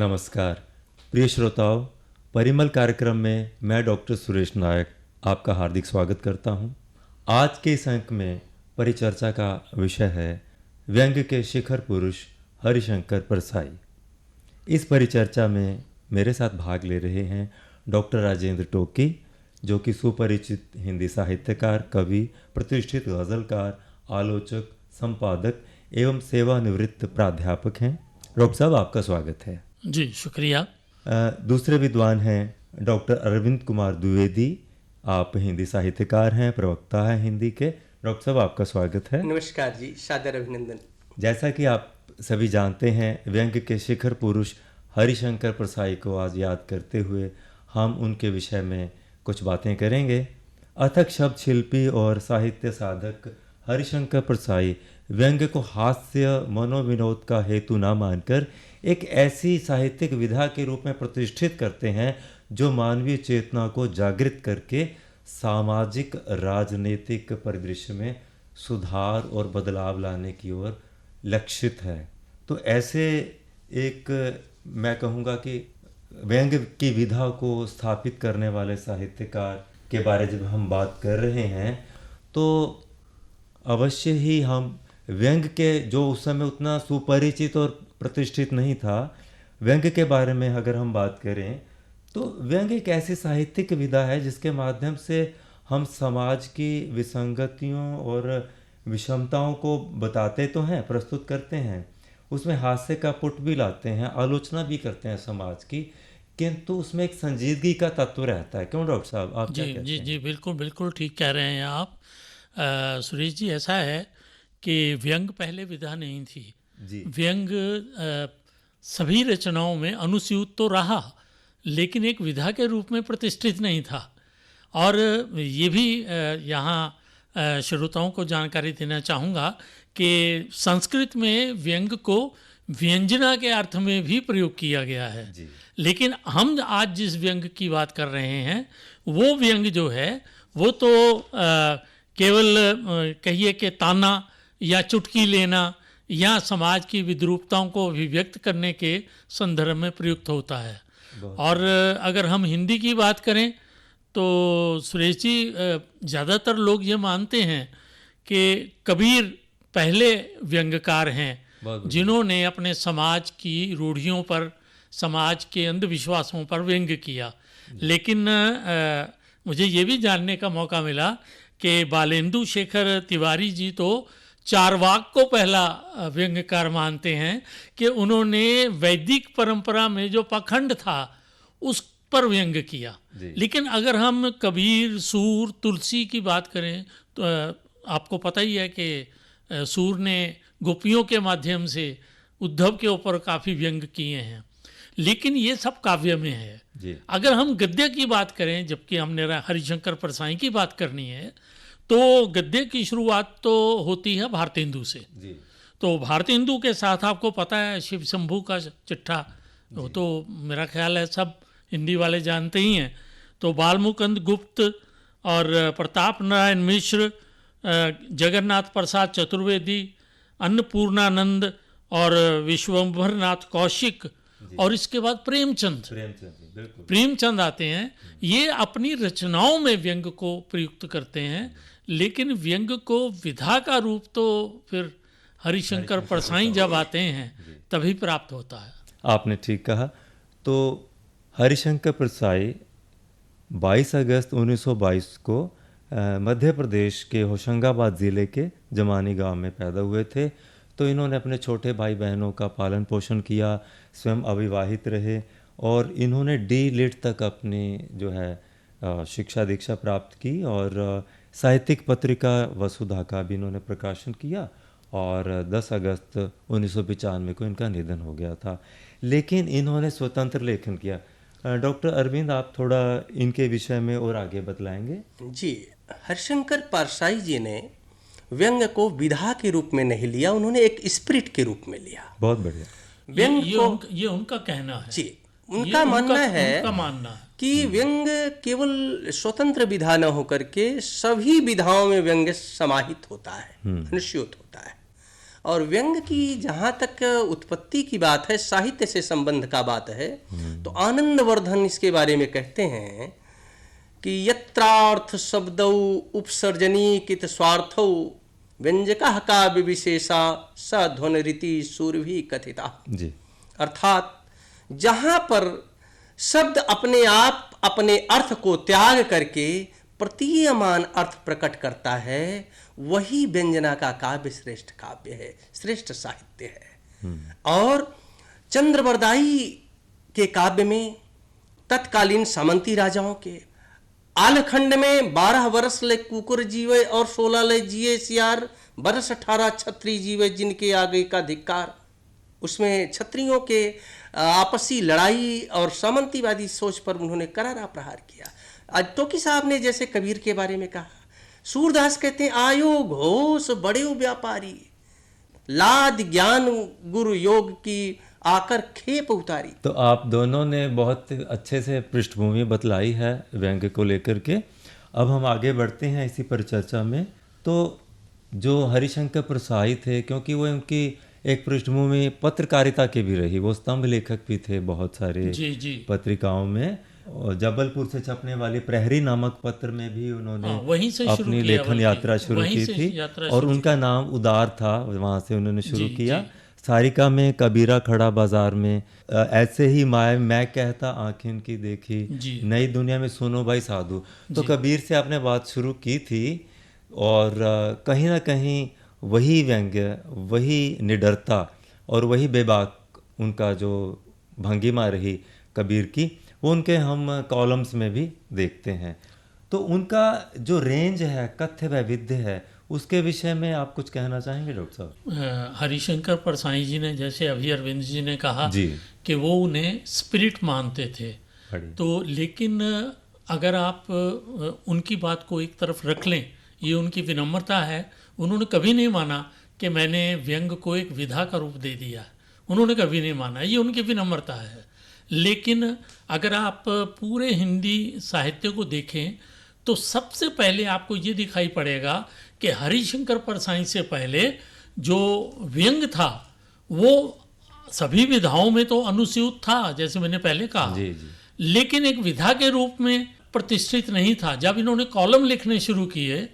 नमस्कार प्रिय श्रोताओं, परिमल कार्यक्रम में मैं डॉक्टर सुरेश नायक आपका हार्दिक स्वागत करता हूं। आज के इस अंक में परिचर्चा का विषय है व्यंग्य के शिखर पुरुष हरिशंकर परसाई। इस परिचर्चा में मेरे साथ भाग ले रहे हैं डॉक्टर राजेंद्र टोकी, जो कि सुपरिचित हिंदी साहित्यकार, कवि, प्रतिष्ठित गज़लकार, आलोचक, संपादक एवं सेवानिवृत्त प्राध्यापक हैं। डॉक्टर साहब, आपका स्वागत है। जी शुक्रिया। दूसरे विद्वान हैं डॉक्टर अरविंद कुमार द्विवेदी। आप हिंदी साहित्यकार हैं, प्रवक्ता हैं हिंदी के। डॉक्टर साहब, आपका स्वागत है। नमस्कार जी, सादर अभिनंदन। जैसा कि आप सभी जानते हैं, व्यंग्य के शिखर पुरुष हरिशंकर परसाई को आज याद करते हुए हम उनके विषय में कुछ बातें करेंगे। अथक शब्द शिल्पी और साहित्य साधक हरिशंकर परसाई व्यंग्य को हास्य मनोविनोद का हेतु न मानकर एक ऐसी साहित्यिक विधा के रूप में प्रतिष्ठित करते हैं जो मानवीय चेतना को जागृत करके सामाजिक राजनीतिक परिदृश्य में सुधार और बदलाव लाने की ओर लक्षित है। तो ऐसे एक, मैं कहूँगा कि व्यंग्य की विधा को स्थापित करने वाले साहित्यकार के बारे जब हम बात कर रहे हैं तो अवश्य ही हम व्यंग्य के, जो उस समय उतना सुपरिचित और प्रतिष्ठित नहीं था, व्यंग्य के बारे में अगर हम बात करें तो व्यंग्य एक ऐसी साहित्यिक विधा है जिसके माध्यम से हम समाज की विसंगतियों और विषमताओं को बताते तो हैं, प्रस्तुत करते हैं, उसमें हास्य का पुट भी लाते हैं, आलोचना भी करते हैं समाज की, किंतु उसमें एक संजीदगी का तत्व रहता है। क्यों डॉक्टर साहब, आप क्या कहते हैं? जी बिल्कुल बिल्कुल ठीक कह रहे हैं आप। सुरेश जी, ऐसा है कि व्यंग पहले विधा नहीं थी जी। व्यंग सभी रचनाओं में अनुस्यूत तो रहा, लेकिन एक विधा के रूप में प्रतिष्ठित नहीं था। और ये भी यहाँ श्रोताओं को जानकारी देना चाहूँगा कि संस्कृत में व्यंग को व्यंजना के अर्थ में भी प्रयोग किया गया है जी। लेकिन हम आज जिस व्यंग की बात कर रहे हैं वो व्यंग जो है वो तो केवल कहिए कि ताना या चुटकी लेना या समाज की विद्रूपताओं को अभिव्यक्त करने के संदर्भ में प्रयुक्त होता है। और अगर हम हिंदी की बात करें तो सुरेश जी, ज़्यादातर लोग ये मानते हैं कि कबीर पहले व्यंग्यकार हैं जिन्होंने अपने समाज की रूढ़ियों पर, समाज के अंधविश्वासों पर व्यंग्य किया। लेकिन मुझे ये भी जानने का मौका मिला कि बालेंदु शेखर तिवारी जी तो चारवाक को पहला व्यंग्यकार मानते हैं कि उन्होंने वैदिक परंपरा में जो पाखंड था उस पर व्यंग्य किया। लेकिन अगर हम कबीर, सूर, तुलसी की बात करें तो आपको पता ही है कि सूर ने गोपियों के माध्यम से उद्धव के ऊपर काफ़ी व्यंग्य किए हैं, लेकिन ये सब काव्य में है जी। अगर हम गद्य की बात करें, जबकि हमने हरिशंकर परसाई की बात करनी है, तो गद्य की शुरुआत तो होती है भारतेंदु से जी। तो भारतेंदु के साथ आपको पता है शिव शंभू का चिट्ठा, वो तो मेरा ख्याल है सब हिंदी वाले जानते ही हैं। तो बालमुकुंद गुप्त और प्रताप नारायण मिश्र, जगन्नाथ प्रसाद चतुर्वेदी, अन्नपूर्णानंद और विश्वंभर नाथ कौशिक, और इसके बाद प्रेमचंद आते हैं। ये अपनी रचनाओं में व्यंग्य को प्रयुक्त करते हैं, लेकिन व्यंग्य को विधा का रूप तो फिर हरिशंकर परसाई जब आते हैं तभी प्राप्त होता है। आपने ठीक कहा। तो हरिशंकर परसाई 22 अगस्त 1922 को मध्य प्रदेश के होशंगाबाद ज़िले के जमानी गांव में पैदा हुए थे। तो इन्होंने अपने छोटे भाई बहनों का पालन पोषण किया, स्वयं अविवाहित रहे और इन्होंने डी.लिट तक अपनी जो है शिक्षा दीक्षा प्राप्त की और साहित्यिक पत्रिका वसुधा का भी इन्होंने प्रकाशन किया और 10 अगस्त 1995 को इनका निधन हो गया था। लेकिन इन्होंने स्वतंत्र लेखन किया। डॉक्टर अरविंद, आप थोड़ा इनके विषय में और आगे बतलाएंगे? जी, हरिशंकर परसाई जी ने व्यंग्य को विधा के रूप में नहीं लिया, उन्होंने एक स्पिरिट के रूप में लिया। बहुत बढ़िया। ये उनका कहना है। जी, उनका मानना है कि व्यंग्य केवल स्वतंत्र विधा न होकर के सभी विधाओं में व्यंग्य समाहित होता है, अनुस्यूत होता है। और व्यंग की जहाँ तक उत्पत्ति की बात है, साहित्य से संबंध का बात है, तो आनंदवर्धन इसके बारे में कहते हैं कि यत्रार्थ शब्दौ उपसर्जनीकृत स्वार्थौ व्यंजकः काव्य विशेषा स ध्वनिरिति सूर्यभि कथिता। जी। अर्थात जहाँ पर शब्द अपने आप अपने अर्थ को त्याग करके प्रतीयमान अर्थ प्रकट करता है, वही व्यंजना का काव्य श्रेष्ठ काव्य है, श्रेष्ठ साहित्य है। और चंद्रबरदाई के काव्य में तत्कालीन सामंती राजाओं के आलखंड में 12 वर्ष ले कुकुर जीवे और 16 ले जिए सियार, वर्ष 18 छत्री जीवे जिनके आगे का धिक्कार। उसमें क्षत्रियों के आपसी लड़ाई और सामंतीवादी सोच पर उन्होंने करारा प्रहार किया। आज टोकी साहब ने जैसे कबीर के बारे में कहा, सूरदास कहते हैं आयो घोष बड़े व्यापारी, लाद ज्ञान गुरु योग की आकर खेप उतारी। तो आप दोनों ने बहुत अच्छे से पृष्ठभूमि बतलाई है व्यंग्य को लेकर के। अब हम आगे बढ़ते हैं इसी पर चर्चा में। तो जो हरिशंकर परसाई थे, क्योंकि वो उनकी एक पृष्ठभूमि पत्रकारिता की भी रही, वो स्तंभ लेखक भी थे बहुत सारे जी पत्रिकाओं में। और जबलपुर से छपने वाली प्रहरी नामक पत्र में भी उन्होंने वहीं से शुरू अपनी किया, लेखन यात्रा शुरू की थी और उनका नाम उदार था, वहाँ से उन्होंने शुरू किया। सारिका में कबीरा खड़ा बाजार में, ऐसे ही मैं कहता आँखें की देखी, नई दुनिया में सुनो भाई साधु। तो कबीर से आपने बात शुरू की थी और कहीं ना कहीं वही व्यंग्य, वही निडरता और वही बेबाक उनका जो भंगिमा रही कबीर की, वो उनके हम कॉलम्स में भी देखते हैं। तो उनका जो रेंज है, कथ्य वैविध्य है, उसके विषय में आप कुछ कहना चाहेंगे डॉक्टर साहब? हरिशंकर परसाई जी ने, जैसे अभी अरविंद जी ने कहा कि वो उन्हें स्पिरिट मानते थे, तो लेकिन अगर आप उनकी बात को एक तरफ रख लें, ये उनकी विनम्रता है। उन्होंने कभी नहीं माना कि मैंने व्यंग को एक विधा का रूप दे दिया, उन्होंने कभी नहीं माना, ये उनकी विनम्रता है। लेकिन अगर आप पूरे हिंदी साहित्य को देखें तो सबसे पहले आपको ये दिखाई पड़ेगा कि हरिशंकर परसाई से पहले जो व्यंग था वो सभी विधाओं में तो अनुस्यूत था, जैसे मैंने पहले कहा, लेकिन एक विधा के रूप में प्रतिष्ठित नहीं था। जब इन्होंने कॉलम लिखने शुरू किए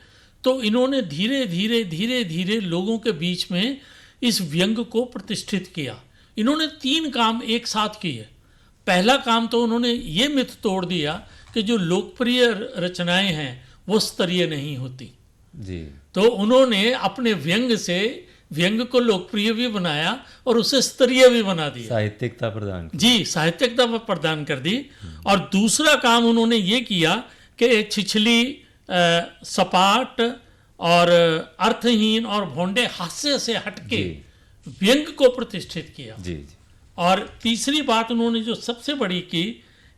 तो इन्होंने धीरे धीरे लोगों के बीच में इस व्यंग को प्रतिष्ठित किया। इन्होंने 3 काम एक साथ किए। पहला काम तो उन्होंने ये मिथ तोड़ दिया कि जो लोकप्रिय रचनाएं हैं वो स्तरीय नहीं होती जी। तो उन्होंने अपने व्यंग से व्यंग को लोकप्रिय भी बनाया और उसे स्तरीय भी बना दिया, साहित्यिकता प्रदान की। जी, साहित्यिकता प्रदान कर दी। और दूसरा काम उन्होंने ये किया कि छिछली, सपाट और अर्थहीन और भोंडे हास्य से हटके व्यंग को प्रतिष्ठित किया। जी। और तीसरी बात उन्होंने जो सबसे बड़ी की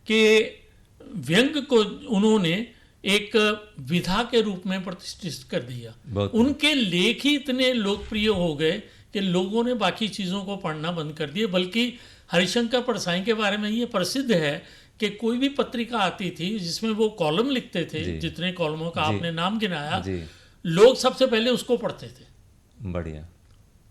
कि व्यंग को उन्होंने एक विधा के रूप में प्रतिष्ठित कर दिया। उनके लेख ही इतने लोकप्रिय हो गए कि लोगों ने बाकी चीज़ों को पढ़ना बंद कर दिए। बल्कि हरिशंकर परसाई के बारे में ये प्रसिद्ध है कि कोई भी पत्रिका आती थी जिसमें वो कॉलम लिखते थे, जितने कॉलमों का आपने नाम गिनाया, लोग सबसे पहले उसको पढ़ते थे। बढ़िया।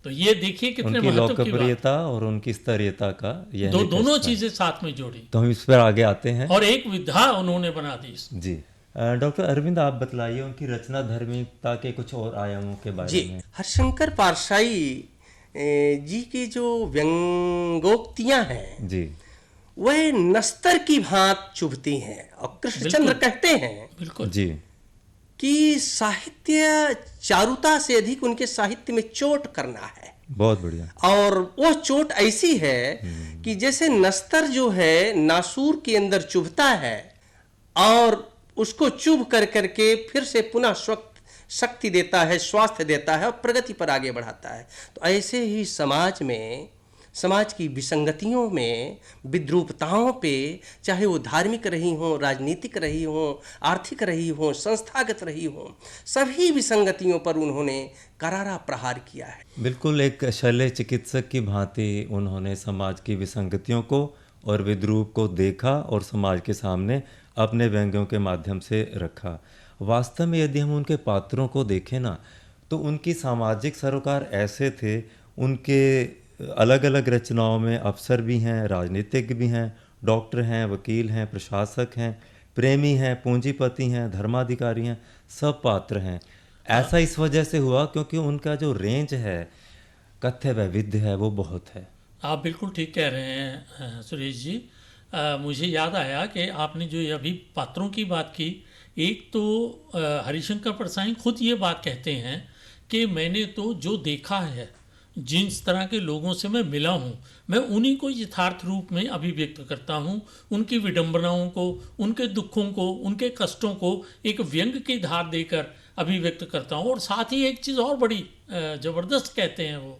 तो ये देखिए कितने उनकी महत्व की बात। लोकप्रियता और उनकी स्तरीयता का ये दोनों चीजें साथ में जोड़ी। तो हम इस पर आगे आते हैं और एक विधा उन्होंने बना दी। जी। डॉक्टर अरविंद, आप बतलाइए उनकी रचना धर्मिकता के कुछ और आयामों के बारे में। हरिशंकर परसाई जी की जो व्यंगोक्तियां हैं जी, वह नस्तर की भांत चुभती हैं। और कृष्णचंद्र कहते हैं बिल्कुल जी कि साहित्य चारुता से अधिक उनके साहित्य में चोट करना है। बहुत बढ़िया। और वो चोट ऐसी है कि जैसे नस्तर जो है नासूर के अंदर चुभता है और उसको चुभ कर करके फिर से पुनः शक्ति देता है, स्वास्थ्य देता है और प्रगति पर आगे बढ़ाता है। तो ऐसे ही समाज में, समाज की विसंगतियों में, विद्रूपताओं पे, चाहे वो धार्मिक रही हों, राजनीतिक रही हों, आर्थिक रही हों, संस्थागत रही हों, सभी विसंगतियों पर उन्होंने करारा प्रहार किया है। बिल्कुल एक शल्य चिकित्सक की भांति उन्होंने समाज की विसंगतियों को और विद्रूप को देखा और समाज के सामने अपने व्यंग्यों के माध्यम से रखा। वास्तव में यदि हम उनके पात्रों को देखें ना, तो उनकी सामाजिक सरोकार ऐसे थे, उनके अलग अलग रचनाओं में अफसर भी हैं, राजनीतिज्ञ भी हैं, डॉक्टर हैं, वकील हैं, प्रशासक हैं, प्रेमी हैं, पूंजीपति हैं, धर्माधिकारी हैं, सब पात्र हैं। ऐसा इस वजह से हुआ क्योंकि उनका जो रेंज है, कथ्य वैविध्य है, वो बहुत है। आप बिल्कुल ठीक कह रहे हैं सुरेश जी। मुझे याद आया कि आपने जो ये अभी पात्रों की बात की, एक तो हरिशंकर परसाई खुद ये बात कहते हैं कि मैंने तो जो देखा है, जिस तरह के लोगों से मैं मिला हूँ, मैं उन्हीं को यथार्थ रूप में अभिव्यक्त करता हूँ। उनकी विडंबनाओं को, उनके दुखों को, उनके कष्टों को एक व्यंग की धार देकर अभिव्यक्त करता हूँ। और साथ ही एक चीज़ और बड़ी ज़बरदस्त कहते हैं वो,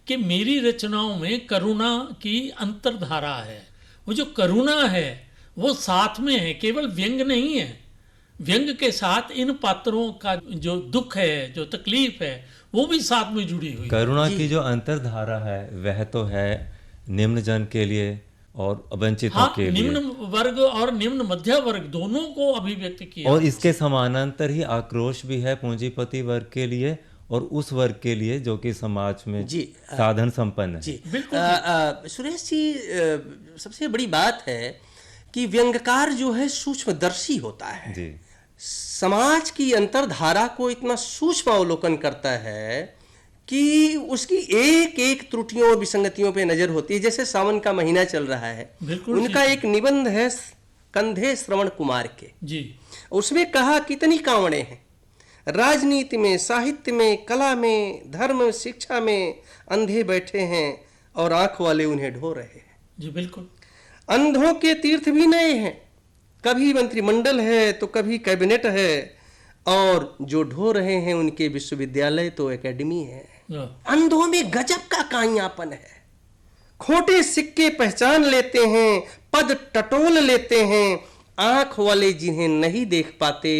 कि मेरी रचनाओं में करुणा की अंतर्धारा है। वो जो करुणा है वो साथ में है, केवल व्यंग नहीं है। व्यंग के साथ इन पात्रों का जो दुख है, जो तकलीफ है, वो भी साथ में जुड़ी हुई है। करुणा की जो अंतर्धारा है वह तो है निम्न जन के लिए और वंचितों हाँ, के लिए, निम्न वर्ग और निम्न मध्य वर्ग दोनों को अभिव्यक्त किया। और इसके समानांतर ही आक्रोश भी है पूंजीपति वर्ग के लिए और उस वर्ग के लिए जो कि समाज में जी, साधन संपन्न है। जी बिल्कुल सुरेश जी, सबसे बड़ी बात है कि व्यंग्यकार जो है सूक्ष्मदर्शी होता है। जी, समाज की अंतर्धारा को इतना सूक्ष्म अवलोकन करता है कि उसकी एक एक त्रुटियों और विसंगतियों पे नजर होती है। जैसे सावन का महीना चल रहा है, बिल्कुल उनका एक निबंध है कंधे श्रवण कुमार के, जी। उसमें कहा कितनी कावड़े हैं राजनीति में, साहित्य में, कला में, धर्म में, शिक्षा में, अंधे बैठे हैं और आंख वाले उन्हें ढो रहे हैं। जी बिल्कुल। अंधों के तीर्थ भी नए हैं, कभी मंत्रिमंडल है तो कभी कैबिनेट है, और जो ढो रहे हैं उनके विश्वविद्यालय तो एकेडमी है। अंधों में गजब का काइयापन है, खोटे सिक्के पहचान लेते हैं, पद टटोल लेते हैं, आंख वाले जिन्हें नहीं देख पाते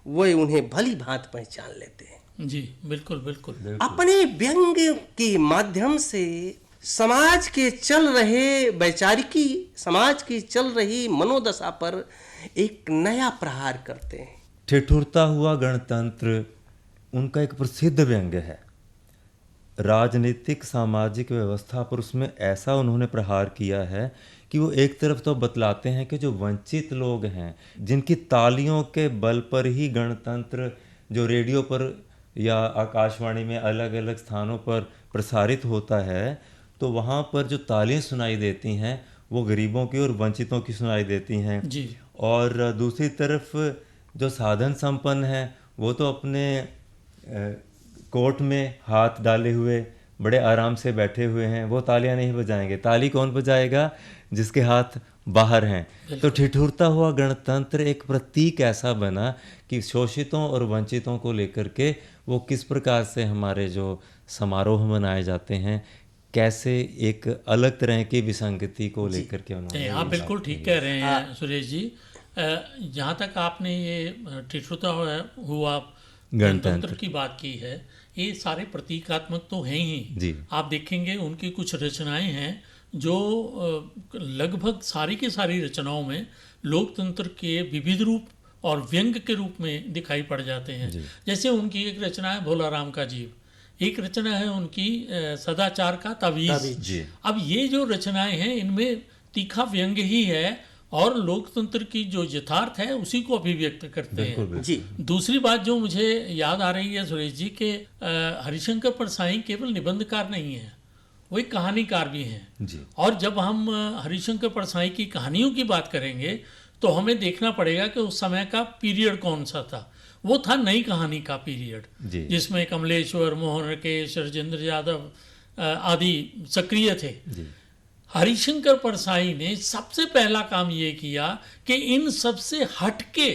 वह उन्हें भली भांति पहचान लेते हैं। जी बिल्कुल बिल्कुल। अपने व्यंग के माध्यम से समाज के चल रहे वैचारिकी, समाज की चल रही मनोदशा पर एक नया प्रहार करते हैं। ठिठुरता हुआ गणतंत्र उनका एक प्रसिद्ध व्यंग है। राजनीतिक सामाजिक व्यवस्था पर उसमें ऐसा उन्होंने प्रहार किया है कि वो एक तरफ तो बतलाते हैं कि जो वंचित लोग हैं, जिनकी तालियों के बल पर ही गणतंत्र जो रेडियो पर या आकाशवाणी में अलग अलग स्थानों पर प्रसारित होता है, तो वहाँ पर जो तालियां सुनाई देती हैं वो गरीबों की और वंचितों की सुनाई देती हैं जी। और दूसरी तरफ जो साधन संपन्न हैं वो तो अपने कोट में हाथ डाले हुए बड़े आराम से बैठे हुए हैं, वो तालियां नहीं बजाएंगे। ताली कौन बजाएगा? जिसके हाथ बाहर हैं। तो ठिठुरता हुआ गणतंत्र एक प्रतीक ऐसा बना कि शोषितों और वंचितों को लेकर के वो किस प्रकार से हमारे जो समारोह मनाए जाते हैं, कैसे एक अलग तरह की विसंगति को लेकर के उन्होंने। आप बिल्कुल ठीक कह रहे हैं सुरेश जी। जहाँ तक आपने ये ठिठुरता हुआ गणतंत्र की बात की है, ये सारे प्रतीकात्मक तो हैं ही जी। आप देखेंगे उनकी कुछ रचनाएं हैं जो लगभग सारी की सारी रचनाओं में लोकतंत्र के विविध रूप और व्यंग के रूप में दिखाई पड़ जाते हैं। जैसे उनकी एक रचना है भोला राम का जीव, एक रचना है उनकी सदाचार का तावीज़। अब ये जो रचनाएं हैं इनमें तीखा व्यंग ही है और लोकतंत्र की जो यथार्थ है उसी को अभिव्यक्त करते हैं। जी। दूसरी बात जो मुझे याद आ रही है सुरेश जी के हरिशंकर परसाई केवल निबंधकार नहीं है, वो एक कहानीकार भी हैं जी। और जब हम हरिशंकर परसाई की कहानियों की बात करेंगे तो हमें देखना पड़ेगा कि उस समय का पीरियड कौन सा था। वो था नई कहानी का पीरियड, जिसमें कमलेश्वर, मोहन राकेश, राजेंद्र यादव आदि सक्रिय थे। हरिशंकर परसाई ने सबसे पहला काम ये किया कि इन सबसे हटके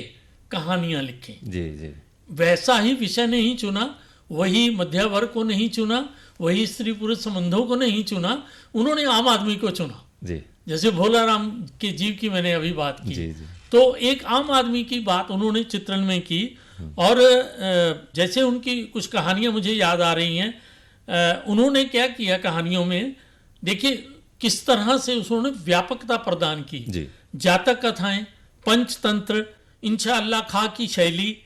कहानियां लिखें। जी जी। वैसा ही विषय नहीं चुना, वही मध्य वर्ग को नहीं चुना, वही स्त्री पुरुष संबंधों को नहीं चुना, उन्होंने आम आदमी को चुना। जी। जैसे भोला राम के जीव की मैंने अभी बात की। जी जी। तो एक आम आदमी की बात उन्होंने चित्रण में की और जैसे उनकी कुछ कहानियां मुझे याद आ रही हैं। उन्होंने क्या किया कहानियों में, देखिए किस तरह से उन्होंने व्यापकता प्रदान की। जातक कथाएं, पंचतंत्र, इंशाअल्लाह खां की शैली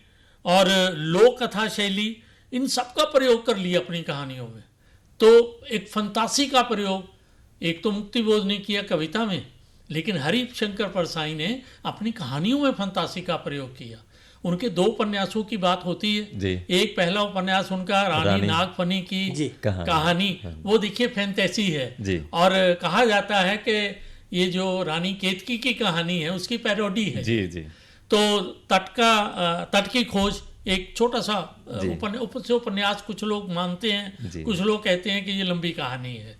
और लोक कथा शैली, इन सब का प्रयोग कर लिया अपनी कहानियों में। तो एक फंतासी का प्रयोग, एक तो मुक्तिबोध ने किया कविता में, लेकिन हरिशंकर परसाई ने अपनी कहानियों में फंतासी का प्रयोग किया। उनके 2 उपन्यासों की बात होती है जी। एक पहला उपन्यास उनका रानी नागफनी की जी, कहानी, वो देखिए फैंटेसी है जी। और कहा जाता है कि ये जो रानी केतकी की कहानी है उसकी पैरोडी है। जी जी। तो तट की खोज एक छोटा सा जी। उपन्यास कुछ लोग मानते हैं, जी। कुछ लोग कहते हैं कि ये लंबी कहानी है।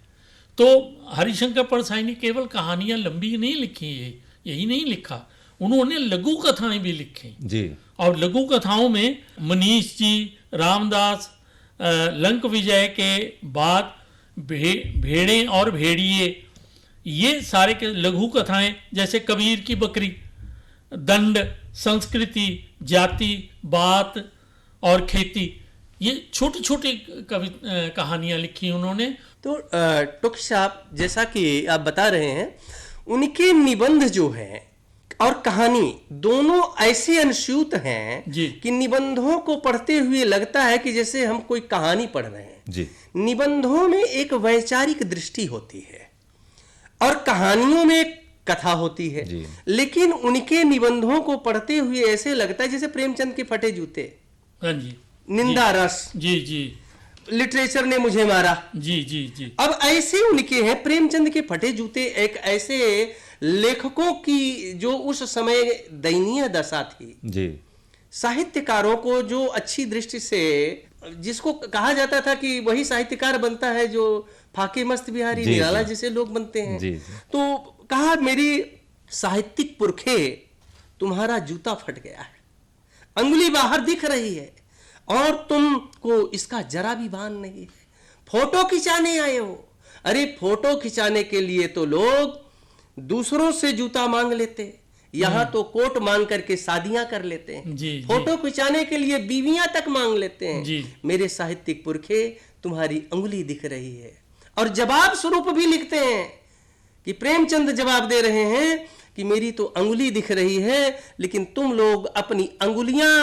तो हरिशंकर परसाई ने केवल कहानियां लंबी नहीं लिखी है, यही नहीं लिखा, उन्होंने लघु कथाएं भी लिखी। जी। और लघु कथाओं में मनीष जी, रामदास, लंक विजय के बाद भेड़े और भेड़िए, ये सारे के लघु कथाएं, जैसे कबीर की बकरी, दंड, संस्कृति, जाति, बात और खेती, ये छोटी छोटी कहानियां लिखी उन्होंने। तो टुक साहब, जैसा कि आप बता रहे हैं, उनके निबंध जो हैं और कहानी दोनों ऐसे अनुसूत हैं जी। कि निबंधों को पढ़ते हुए लगता है कि जैसे हम कोई कहानी पढ़ रहे हैं। जी। निबंधों में एक वैचारिक दृष्टि होती है और कहानियों में एक कथा होती है। जी। लेकिन उनके निबंधों को पढ़ते हुए ऐसे लगता है जैसे प्रेमचंद के फटे जूते, हाँ जी, निंदा रस, जी जी, लिटरेचर ने मुझे मारा। जी जी जी। अब ऐसे उनके हैं प्रेमचंद के फटे जूते, एक ऐसे लेखकों की जो उस समय दयनीय दशा थी। जी। साहित्यकारों को जो अच्छी दृष्टि से, जिसको कहा जाता था कि वही साहित्यकार बनता है जो फाके मस्त बिहारी जी, निराला जी। जैसे लोग बनते हैं। जी, जी। तो कहा मेरी साहित्यिक पुरखे, तुम्हारा जूता फट गया है, अंगुली बाहर दिख रही है और तुमको इसका जरा भी भान नहीं है। फोटो खिंचाने आए हो। अरे फोटो खिंचाने के लिए तो लोग दूसरों से जूता मांग लेते, यहाँ तो कोट मांग करके शादियां कर लेते हैं। जी, जी। फोटो खिंचाने के लिए बीवियां तक मांग लेते हैं। जी। मेरे साहित्यिक पुरखे, तुम्हारी अंगुली दिख रही है। और जवाब स्वरूप भी लिखते हैं कि प्रेमचंद जवाब दे रहे हैं कि मेरी तो अंगुली दिख रही है, लेकिन तुम लोग अपनी अंगुलियां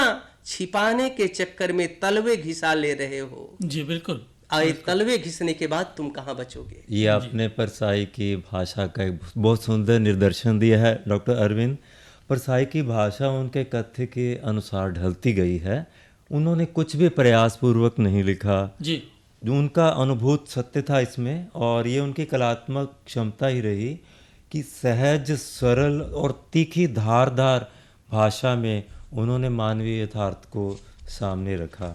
छिपाने के चक्कर में तलवे घिसा ले रहे हो। जी बिल्कुल। आए तलवे घिसने के बाद तुम कहां बचोगे। ये आपने परसाई की भाषा का एक बहुत सुंदर निदर्शन दिया है डॉक्टर अरविंद। परसाई की भाषा उनके कथ्य के अनुसार ढलती गई है, उन्होंने कुछ भी प्रयास पूर्वक नहीं लिखा। जी। जो उनका अनुभूत सत्य था इसमें, और ये उनकी कलात्मक क्षमता ही रही कि सहज, सरल और तीखी धारदार भाषा में उन्होंने मानवीय यथार्थ को सामने रखा।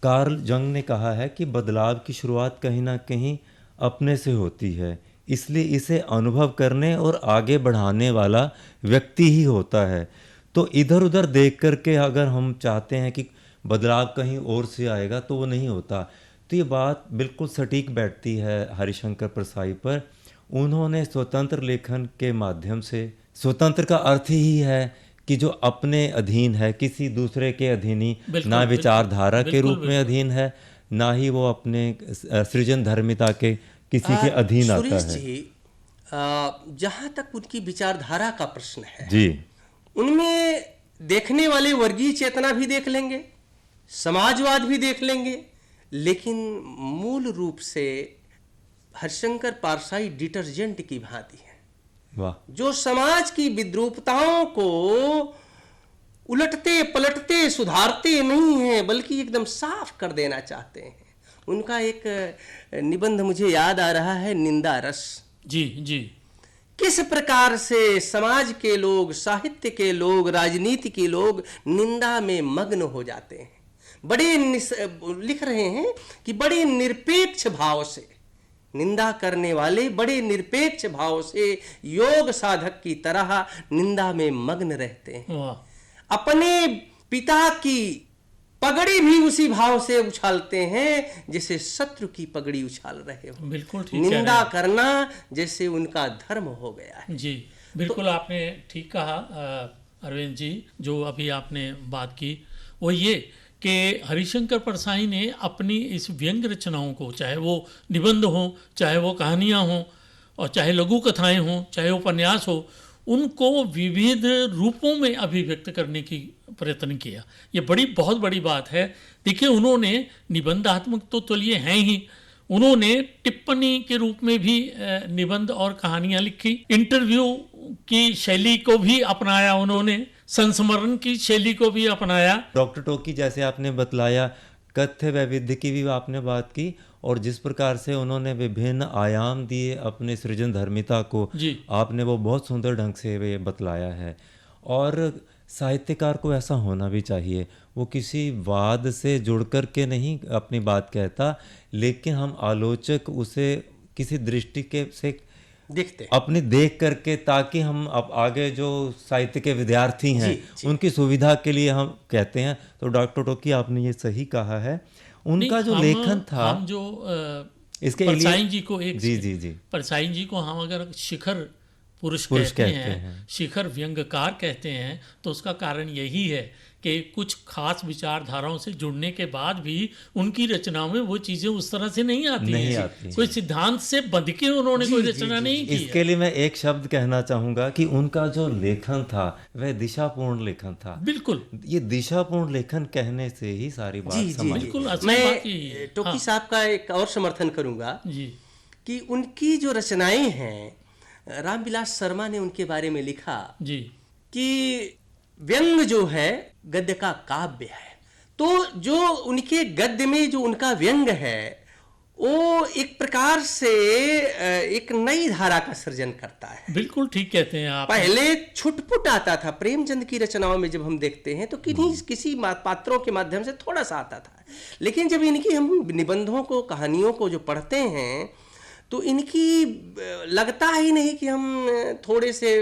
कार्ल जंग ने कहा है कि बदलाव की शुरुआत कहीं ना कहीं अपने से होती है, इसलिए इसे अनुभव करने और आगे बढ़ाने वाला व्यक्ति ही होता है। तो इधर उधर देख करके अगर हम चाहते हैं कि बदलाव कहीं और से आएगा तो वो नहीं होता। तो ये बात बिल्कुल सटीक बैठती है हरिशंकर परसाई पर। उन्होंने स्वतंत्र लेखन के माध्यम से, स्वतंत्र का अर्थ ही है कि जो अपने अधीन है, किसी दूसरे के अधीन ही, ना विचारधारा के रूप में अधीन है, ना ही वो अपने सृजन धर्मिता के किसी के अधीन आता सुरेश है। जी, जहां तक उनकी विचारधारा का प्रश्न है, जी। उनमें देखने वाले वर्गीय चेतना भी देख लेंगे, समाजवाद भी देख लेंगे, लेकिन मूल रूप से हरिशंकर परसाई डिटर्जेंट की भांति है, वाह। जो समाज की विद्रूपताओं को उलटते पलटते सुधारते नहीं हैं, बल्कि एकदम साफ कर देना चाहते हैं। उनका एक निबंध मुझे याद आ रहा है, निंदा रस। जी जी। किस प्रकार से समाज के लोग, साहित्य के लोग, राजनीति के लोग निंदा में मग्न हो जाते हैं। लिख रहे हैं कि बड़े निरपेक्ष भाव से निंदा करने वाले, बड़े निरपेक्ष भाव से योग साधक की तरह निंदा में मग्न रहते हैं। वाह। अपने पिता की पगड़ी भी उसी भाव से उछालते हैं जैसे शत्रु की पगड़ी उछाल रहे हो। बिल्कुल ठीक कह रहे निंदा हैं। करना जैसे उनका धर्म हो गया है। जी बिल्कुल, आपने ठीक कहा अरविंद जी। जो अभी आपने बात की वो ये कि हरिशंकर परसाई ने अपनी इस व्यंग रचनाओं को, चाहे वो निबंध हों, चाहे वो कहानियाँ हों, और चाहे लघु कथाएं हों, चाहे उपन्यास हो, उनको विविध रूपों में अभिव्यक्त करने की प्रयत्न किया। ये बहुत बड़ी बात है। देखिए, उन्होंने निबंधात्मक तो चलिए हैं ही, उन्होंने टिप्पणी के रूप में भी निबंध और कहानियां लिखी, इंटरव्यू की शैली को भी अपनाया उन्होंने, संस्मरण की शैली को भी अपनाया। डॉक्टर टोकी, जैसे आपने बतलाया, कथ्य वैविध्य की भी आपने बात की, और जिस प्रकार से उन्होंने विभिन्न आयाम दिए अपने सृजन धर्मिता को, जी। आपने वो बहुत सुंदर ढंग से वे बतलाया है। और साहित्यकार को ऐसा होना भी चाहिए, वो किसी वाद से जुड़ कर के नहीं अपनी बात कहता, लेकिन हम आलोचक उसे किसी दृष्टि के से देखते हैं। अपनी देख करके, ताकि हम अब आगे जो साहित्य के विद्यार्थी हैं जी। उनकी सुविधा के लिए हम कहते हैं। तो डॉक्टर टोकी, आपने ये सही कहा है। उनका नहीं, जो लेखन था, हम जो इसके परसाई जी को एक जी परसाई जी को हम अगर शिखर पुरुष कहते हैं, हैं, शिखर व्यंग्यकार कहते हैं, तो उसका कारण यही है कि कुछ खास विचारधाराओं से जुड़ने के बाद भी उनकी रचनाओं में वो चीज़ें उस तरह से नहीं आती हैं। कोई सिद्धांत से बंध के उन्होंने कोई रचना नहीं की इसके लिए मैं एक शब्द कहना चाहूँगा कि उनका जो लेखन था वह दिशापूर्ण लेखन था। बिल्कुल, ये दिशापूर्ण लेखन कहने से ही सारी बात समझ। बिल्कुल असली बात यही है। मैं टोकी साहब का एक और समर्थन करूंगा जी, कि उनकी जो रचनाएं हैं, रामविलास शर्मा ने उनके बारे में लिखा जी, कि व्यंग जो है गद्य का काव्य है। तो जो उनके गद्य में जो उनका व्यंग है, वो एक प्रकार से एक नई धारा का सृजन करता है। बिल्कुल ठीक कहते हैं आप। पहले छुटपुट आता था, प्रेमचंद की रचनाओं में जब हम देखते हैं तो किसी पात्रों के माध्यम से थोड़ा सा आता था, लेकिन जब इनकी हम निबंधों को, कहानियों को जो पढ़ते हैं, तो इनकी लगता ही नहीं कि हम थोड़े से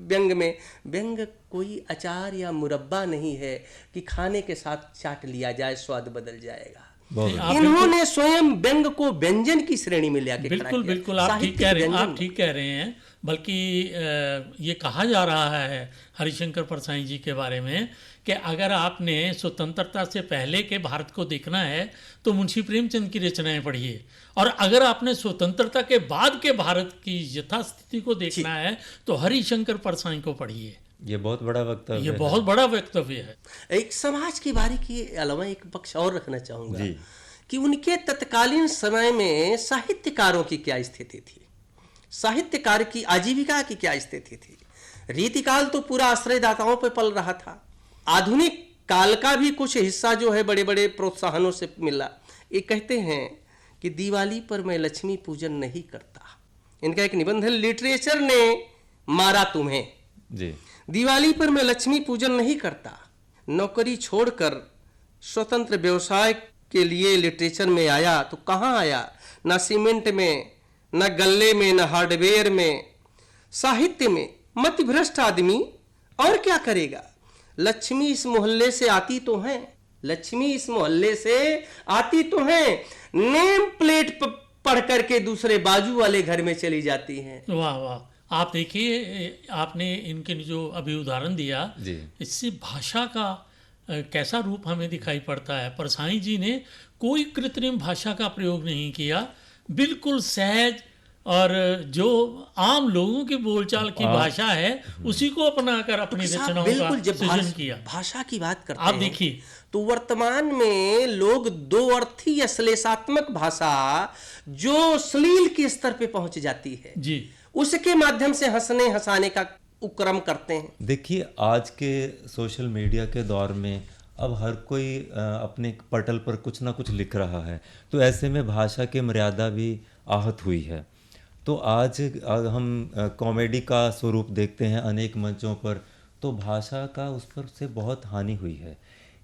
व्यंग कोई अचार या मुरब्बा नहीं है कि खाने के साथ चाट लिया जाए, स्वाद बदल जाएगा। इन्होंने स्वयं व्यंग को व्यंजन की श्रेणी में लेकर बिल्कुल बिल्कुल आप ठीक कह रहे हैं, आप ठीक कह रहे हैं। बल्कि ये कहा जा रहा है हरिशंकर परसाई जी के बारे में कि अगर आपने स्वतंत्रता से पहले के भारत को देखना है तो मुंशी प्रेमचंद की रचनाएं पढ़िए, और अगर आपने स्वतंत्रता के बाद के भारत की यथास्थिति को देखना है तो हरिशंकर परसाई को पढ़िए। ये बहुत बड़ा वक्तव्य, ये बहुत बड़ा वक्तव्य है। एक समाज की बारी के अलावा एक पक्ष और रखना चाहूंगा कि उनके तत्कालीन समय में साहित्यकारों की क्या स्थिति थी, साहित्यकार की आजीविका की क्या स्थिति थी। रीतिकाल तो पूरा आश्रयदाताओं पर पल रहा था, आधुनिक काल का भी कुछ हिस्सा जो है बड़े बड़े प्रोत्साहनों से मिला। ये कहते हैं कि दिवाली पर मैं लक्ष्मी पूजन नहीं करता। इनका एक निबंध है, लिटरेचर ने मारा तुम्हें जी। दिवाली पर मैं लक्ष्मी पूजन नहीं करता। नौकरी छोड़कर स्वतंत्र व्यवसाय के लिए लिटरेचर में आया तो कहाँ आया, ना सीमेंट में, ना गल्ले में, ना हार्डवेयर में, साहित्य में। मति भ्रष्ट आदमी और क्या करेगा। लक्ष्मी इस मोहल्ले से आती तो है, लक्ष्मी इस मोहल्ले से आती तो है, नेम प्लेट पढ़ करके दूसरे बाजू वाले घर में चली जाती हैं। वाह वाह, आप देखिए, आपने इनके जो अभी उदाहरण दिया, इससे भाषा का कैसा रूप हमें दिखाई पड़ता है। परसाई जी ने कोई कृत्रिम भाषा का प्रयोग नहीं किया, बिल्कुल सहज और जो आम लोगों की बोलचाल की भाषा है उसी को अपनाकर अपनी रचनाओं का सृजन किया। भाषा की बात करते आप देखिए तो वर्तमान में लोग दो अर्थी श्लेषात्मक भाषा जो श्लील के स्तर पे पहुंच जाती है जी, उसके माध्यम से हंसने हंसाने का उपक्रम करते हैं। देखिए, आज के सोशल मीडिया के दौर में अब हर कोई अपने पटल पर कुछ ना कुछ लिख रहा है, तो ऐसे में भाषा की मर्यादा भी आहत हुई है। तो आज हम कॉमेडी का स्वरूप देखते हैं अनेक मंचों पर, तो भाषा का उस पर से बहुत हानि हुई है।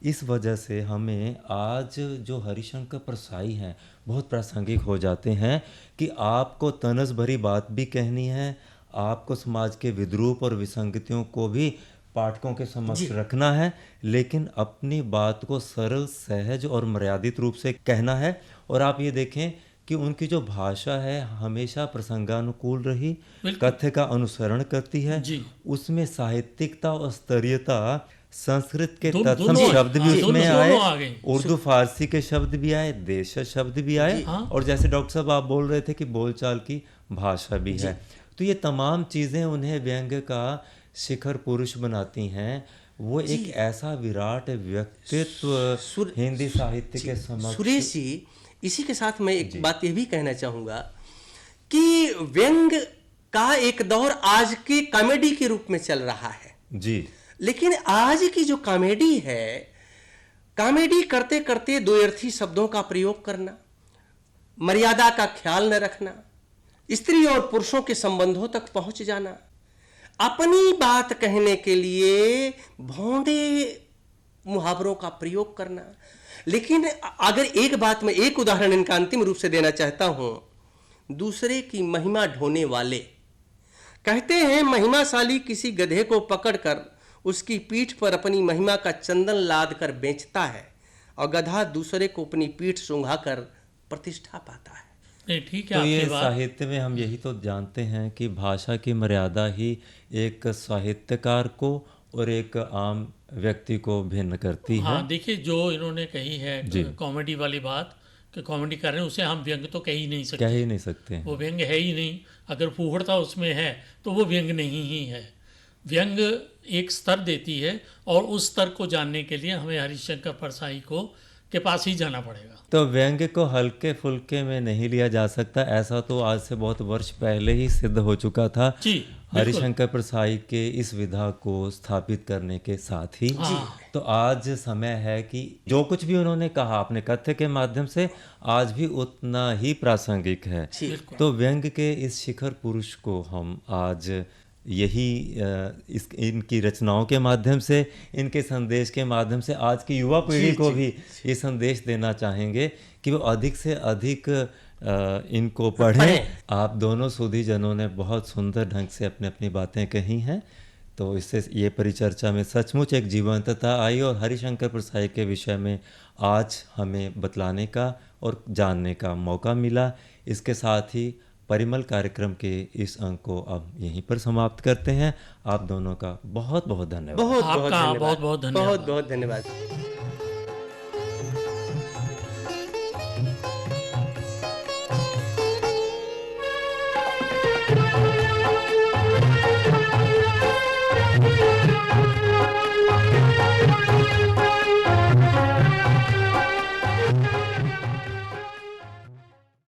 इस वजह से हमें आज जो हरिशंकर परसाई हैं बहुत प्रासंगिक हो जाते हैं कि आपको तनस भरी बात भी कहनी है, आपको समाज के विद्रूप और विसंगतियों को भी पाठकों के समक्ष रखना है, लेकिन अपनी बात को सरल, सहज और मर्यादित रूप से कहना है। और आप ये देखें कि उनकी जो भाषा है हमेशा प्रसंगानुकूल रही, कथ्य का अनुसरण करती है, उसमें साहित्यिकता और स्तरीयता, संस्कृत के तत्सम शब्द भी उसमें आए, उर्दू फारसी के शब्द भी आए, देश शब्द भी आए, और जैसे डॉक्टर साहब आप बोल रहे थे कि बोलचाल की भाषा भी है। तो ये तमाम चीज़ें उन्हें व्यंग्य का शिखर पुरुष बनाती हैं। वो एक ऐसा विराट व्यक्तित्व हिंदी साहित्य के समक्ष। सुरेश जी, इसी के साथ मैं एक बात ये भी कहना चाहूंगा कि व्यंग का एक दौर आज के कॉमेडी के रूप में चल रहा है जी, लेकिन आज की जो कॉमेडी है, कॉमेडी करते करते द्व्यर्थी शब्दों का प्रयोग करना, मर्यादा का ख्याल न रखना, स्त्री और पुरुषों के संबंधों तक पहुंच जाना, अपनी बात कहने के लिए भौंडे मुहावरों का प्रयोग करना। लेकिन अगर एक बात में एक उदाहरण इनका अंतिम रूप से देना चाहता हूं, दूसरे की महिमा ढोने वाले कहते हैं, महिमाशाली किसी गधे को पकड़कर उसकी पीठ पर अपनी महिमा का चंदन लाद कर बेचता है और गधा दूसरे को अपनी पीठ सूंघाकर प्रतिष्ठा पाता है। नहीं, ठीक है तो ये आपकी बात। साहित्य में हम यही तो जानते हैं कि भाषा की मर्यादा ही एक साहित्यकार को और एक आम व्यक्ति को भिन्न करती है। हाँ, देखिए जो इन्होंने कही है कॉमेडी वाली बात कि कॉमेडी कर रहे हैं, उसे हम व्यंग तो कह ही नहीं सकते। कह ही नहीं सकते हैं। वो व्यंग है ही नहीं। अगर फूहड़ता उसमें है तो वो व्यंग नहीं ही है। व्यंग एक स्तर देती है और उस स्तर को जानने के लिए हमें हरिशंकर परसाई के पास ही जाना पड़ेगा। तो व्यंग्य को हल्के फुल्के में नहीं लिया जा सकता, ऐसा तो आज से बहुत वर्ष पहले ही सिद्ध हो चुका था जी, हरिशंकर परसाई के इस विधा को स्थापित करने के साथ ही। तो आज समय है कि जो कुछ भी उन्होंने कहा अपने कथ्य के माध्यम से आज भी उतना ही प्रासंगिक है। तो व्यंग्य के इस शिखर पुरुष को हम आज यही इनकी रचनाओं के माध्यम से, इनके संदेश के माध्यम से आज की युवा पीढ़ी को भी ये संदेश देना चाहेंगे कि वो अधिक से अधिक इनको पढ़ें। आप दोनों सुधी जनों ने बहुत सुंदर ढंग से अपनी अपनी बातें कही हैं, तो इससे ये परिचर्चा में सचमुच एक जीवंतता आई और हरिशंकर परसाई के विषय में आज हमें बतलाने का और जानने का मौका मिला। इसके साथ ही परिमल कार्यक्रम के इस अंक को अब यहीं पर समाप्त करते हैं। आप दोनों का बहुत बहुत धन्यवाद। बहुत आपका बहुत बहुत धन्यवाद। बहुत बहुत धन्यवाद।